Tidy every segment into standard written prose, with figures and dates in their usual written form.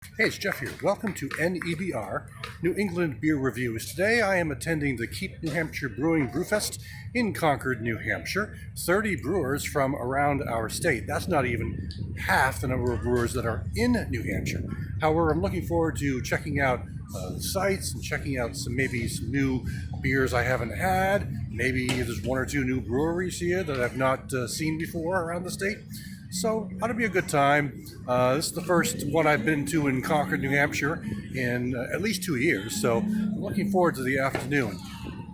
Hey, it's Jeff here. Welcome to NEBR, New England Beer Reviews. Today I am attending the Keep New Hampshire Brewing Brewfest in Concord, New Hampshire. 30 brewers from around our state. That's not even half the number of brewers that are in New Hampshire. However, I'm looking forward to checking out the sites and checking out maybe some new beers I haven't had. Maybe there's one or two new breweries here that I've not seen before around the state. So, ought to be a good time. This is the first one I've been to in Concord, New Hampshire in at least 2 years, so I'm looking forward to the afternoon.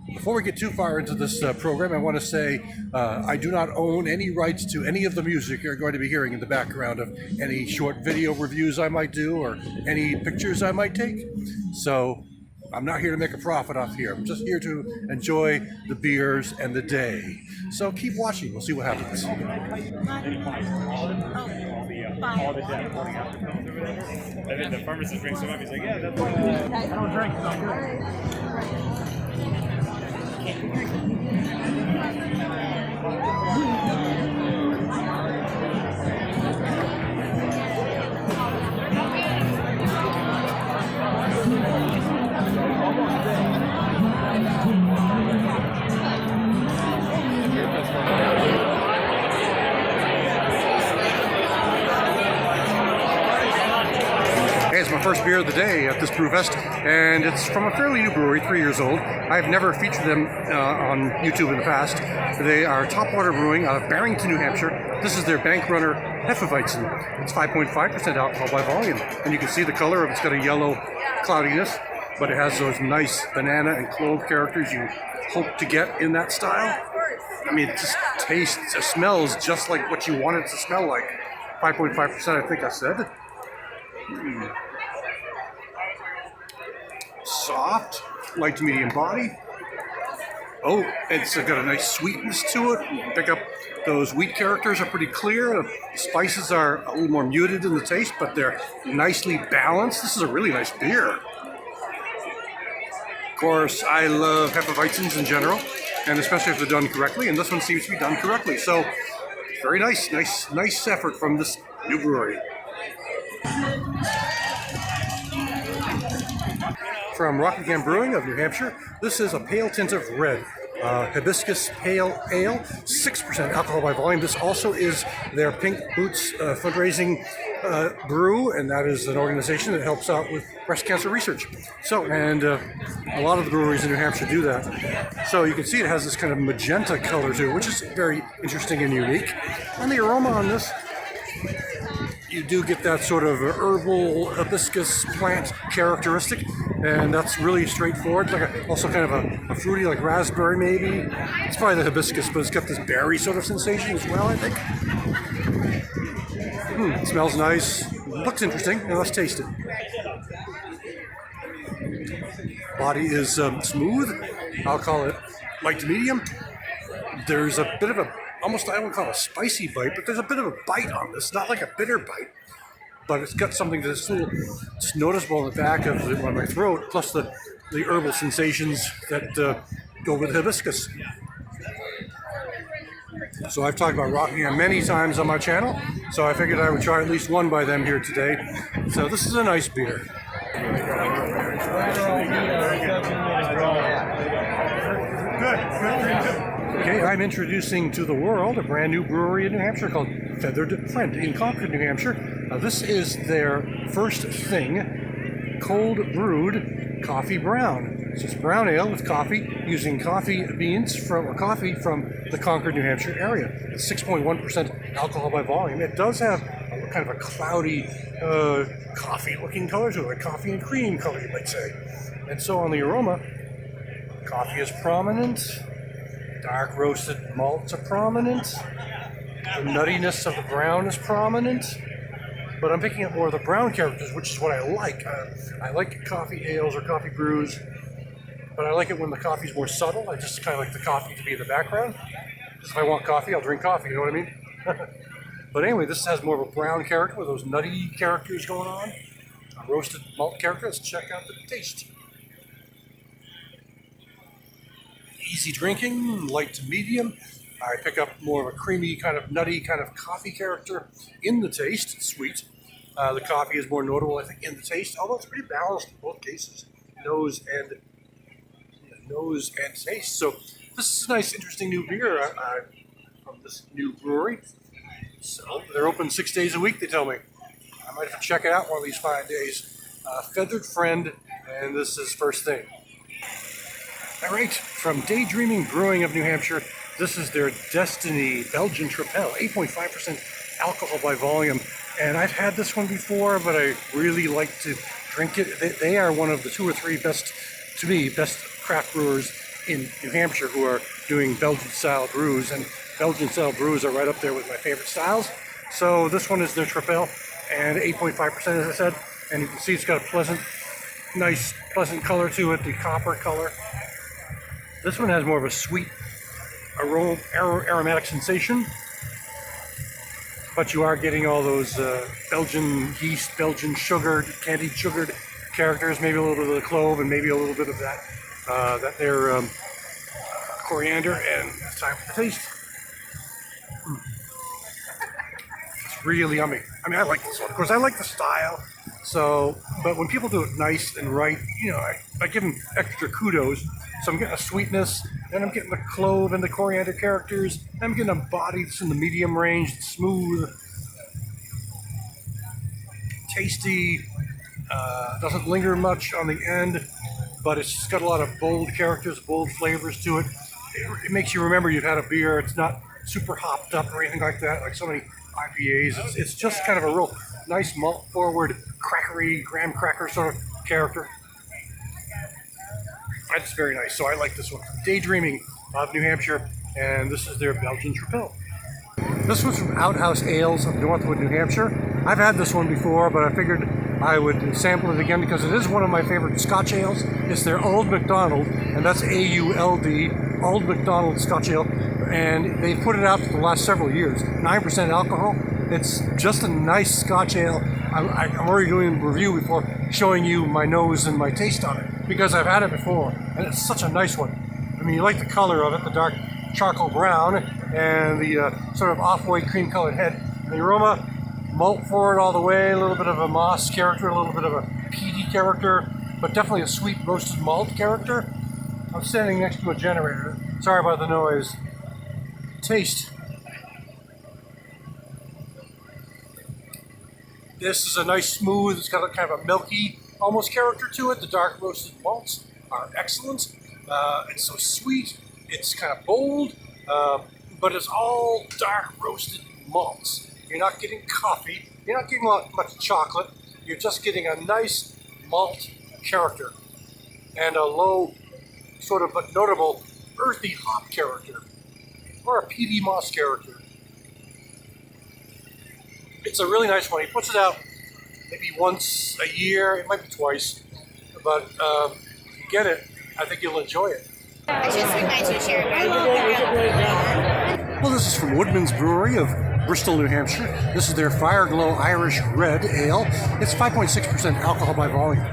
Before we get too far into this program, I want to say I do not own any rights to any of the music you're going to be hearing in the background of any short video reviews I might do or any pictures I might take. So, I'm not here to make a profit off here. I'm just here to enjoy the beers and the day. So keep watching. We'll see what happens. All the debt pouring out the cones or whatever. And then the pharmacist drinks them up. He's like, yeah, that's I don't drink. It's my first beer of the day at this Brewfest, and it's from a fairly new brewery, 3 years old. I've never featured them on YouTube in the past. They are Topwater Brewing out of Barrington, New Hampshire. This is their bank runner Hefeweizen. It's 5.5% alcohol by volume, and you can see the color of it's got a yellow cloudiness, but it has those nice banana and clove characters you hope to get in that style. I mean, it just tastes, it smells just like what you want it to smell like. 5.5%, I think I said. Soft, light to medium body. Oh, it's got a nice sweetness to it. Pick up those wheat characters are pretty clear. The spices are a little more muted in the taste, but they're nicely balanced. This is a really nice beer. Of course, I love Hefeweizens in general, and especially if they're done correctly, and this one seems to be done correctly. So, very nice effort from this new brewery. From NH Brewing of New Hampshire, this is a pale tint of red. Hibiscus Pale Ale, 6% alcohol by volume. This also is their Pink Boots fundraising brew, and that is an organization that helps out with breast cancer research. So, and a lot of the breweries in New Hampshire do that. So you can see it has this kind of magenta color to it, which is very interesting and unique. And the aroma on this, you do get that sort of herbal hibiscus plant characteristic, and that's really straightforward. Like also kind of a fruity, like raspberry maybe. It's probably the hibiscus, but it's got this berry sort of sensation as well, I think. It smells nice, looks interesting. Now let's taste it. Body is smooth. I'll call it light to medium. There's a bit of a almost, I don't call it a spicy bite, but there's a bit of a bite on this. Not like a bitter bite, but it's got something that's a little just noticeable in the back of my throat, plus the herbal sensations that go with hibiscus. So I've talked about Rockingham many times on my channel, so I figured I would try at least one by them here today. So this is a nice beer. Good. Okay, I'm introducing to the world a brand new brewery in New Hampshire called Feathered Friend in Concord, New Hampshire. This is their first thing, cold brewed coffee brown. So it's brown ale with coffee, using coffee beans from the Concord, New Hampshire area. It's 6.1% alcohol by volume. It does have kind of a cloudy coffee-looking color to it, like coffee and cream color, you might say. And so on the aroma, coffee is prominent. Dark roasted malts are prominent. The nuttiness of the brown is prominent. But I'm picking up more of the brown characters, which is what I like. I like coffee ales or coffee brews, but I like it when the coffee's more subtle. I just kind of like the coffee to be in the background. If I want coffee, I'll drink coffee, you know what I mean? But anyway, this has more of a brown character with those nutty characters going on. A roasted malt character. Let's check out the taste. Easy drinking, light to medium. I pick up more of a creamy, kind of nutty, kind of coffee character in the taste. It's sweet. The coffee is more notable, I think, in the taste, although it's pretty balanced in both cases, nose and taste. So this is a nice, interesting new beer from this new brewery. So they're open 6 days a week, they tell me. I might have to check it out one of these 5 days. Feathered Friend, and this is first thing. All right, from Daydreaming Brewing of New Hampshire, this is their Destiny Belgian Tripel, 8.5% alcohol by volume. And I've had this one before, but I really like to drink it. They are one of the 2 or 3 best, to me, best craft brewers in New Hampshire who are doing Belgian-style brews. And Belgian-style brews are right up there with my favorite styles. So this one is their Tripel, and 8.5%, as I said. And you can see it's got a nice, pleasant color to it, the copper color. This one has more of a sweet aromatic sensation, but you are getting all those Belgian yeast, Belgian sugared, candied sugared characters, maybe a little bit of the clove and maybe a little bit of that their coriander, and it's time for the taste. It's really yummy. I mean, I like this one. Of course, I like the style. So, but when people do it nice and right, you know, I give them extra kudos. So I'm getting a sweetness, and I'm getting the clove and the coriander characters. And I'm getting a body that's in the medium range, it's smooth, tasty, doesn't linger much on the end, but it's just got a lot of bold characters, bold flavors to it. It makes you remember you've had a beer. It's not super hopped up or anything like that, like so many IPAs. It's just kind of a real nice malt-forward, crackery, graham cracker sort of character. It's very nice, so I like this one. Daydreaming of New Hampshire, and this is their Belgian Tripel. This one's from Outhouse Ales of Northwood, New Hampshire. I've had this one before, but I figured I would sample it again because it is one of my favorite Scotch ales. It's their Old MacDonald, and that's AULD, Old MacDonald Scotch Ale, and they've put it out for the last several years. 9% alcohol. It's just a nice Scotch ale. I'm already doing a review before showing you my nose and my taste on it because I've had it before, and it's such a nice one. I mean, you like the color of it, the dark charcoal brown and the sort of off-white cream-colored head. The aroma, malt forward all the way, a little bit of a moss character, a little bit of a peaty character, but definitely a sweet roasted malt character. I'm standing next to a generator. Sorry about the noise. Taste. This is a nice smooth, it's got a kind of a milky almost character to it. The dark roasted malts are excellent. It's so sweet, it's kind of bold, but it's all dark roasted malts. You're not getting coffee, you're not getting much chocolate, you're just getting a nice malt character and a low, sort of but notable earthy hop character, or a peaty moss character. It's a really nice one. He puts it out maybe once a year, it might be twice, but if you get it, I think you'll enjoy it. I should swing my t-shirt. Well, this is from Woodman's Brewery of Bristol, New Hampshire. This is their Fireglow Irish Red Ale. It's 5.6% alcohol by volume.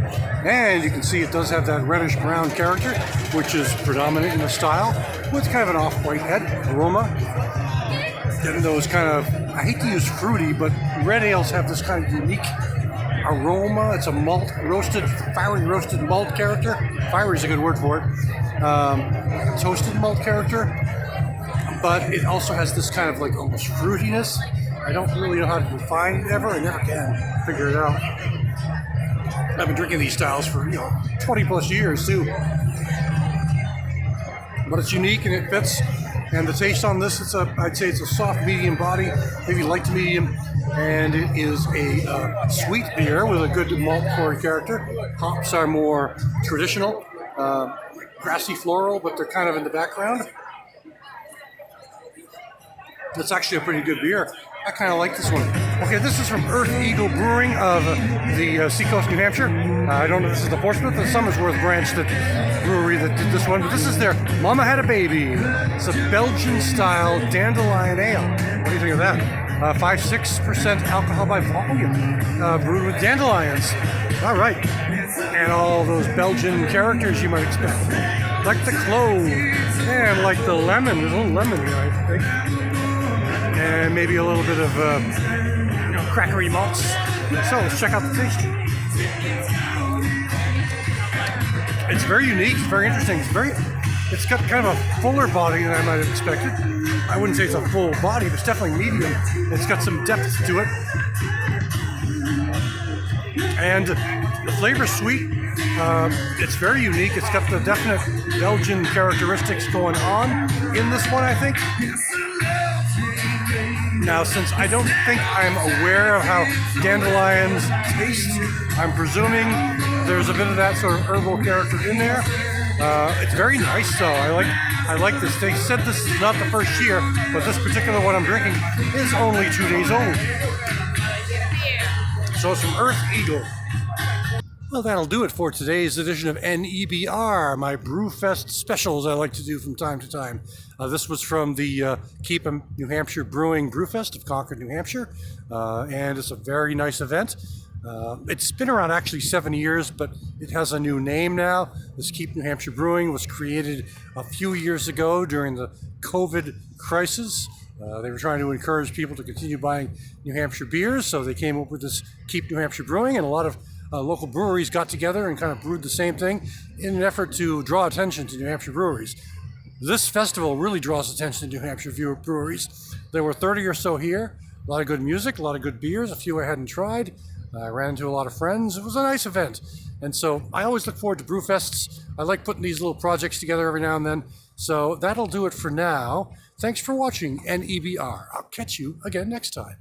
And you can see it does have that reddish-brown character, which is predominant in the style, with kind of an off-white head aroma. Getting those kind of, I hate to use fruity, but red ales have this kind of unique aroma. It's a malt roasted, fiery roasted malt character. Fiery is a good word for it. Toasted malt character. But it also has this kind of like almost fruitiness. I don't really know how to define it ever. I never can figure it out. I've been drinking these styles for 20 plus years too. But it's unique and it fits. And the taste on this, I'd say it's a soft medium body, maybe light to medium, and it is a sweet beer with a good malt forward character. Hops are more traditional, grassy floral, but they're kind of in the background. It's actually a pretty good beer. I kind of like this one. Okay, this is from Earth Eagle Brewing of the Seacoast, New Hampshire. I don't know if this is the Portsmouth or Somersworth branch brewery that did this one, but this is their Mama Had a Baby. It's a Belgian-style dandelion ale. What do you think of that? 5.6% alcohol by volume, brewed with dandelions. All right. And all those Belgian characters you might expect. Like the clove, and like the lemon. There's a little lemon here, I think. And maybe a little bit of crackery malts So let's check out the taste. It's very unique. It's very interesting. It's got kind of a fuller body than I might have expected. I wouldn't say it's a full body, but it's definitely medium. It's got some depth to it. And the flavor's sweet. It's very unique. It's got the definite Belgian characteristics going on in this one, I think. Now, since I don't think I'm aware of how dandelions taste, I'm presuming there's a bit of that sort of herbal character in there. It's very nice, though. I like this. They said this is not the first year, but this particular one I'm drinking is only 2 days old. So it's from Earth Eagle. Well, that'll do it for today's edition of NEBR, my Brewfest specials I like to do from time to time. This was from the Keep New Hampshire Brewing Brewfest of Concord, New Hampshire, and it's a very nice event. It's been around actually 7 years, but it has a new name now. This Keep New Hampshire Brewing was created a few years ago during the COVID crisis. They were trying to encourage people to continue buying New Hampshire beers, so they came up with this Keep New Hampshire Brewing, and a lot of local breweries got together and kind of brewed the same thing in an effort to draw attention to New Hampshire breweries. This festival really draws attention to New Hampshire breweries. There were 30 or so here, a lot of good music, a lot of good beers, a few I hadn't tried. I ran into a lot of friends. It was a nice event. And so I always look forward to Brewfests. I like putting these little projects together every now and then. So that'll do it for now. Thanks for watching NEBR. I'll catch you again next time.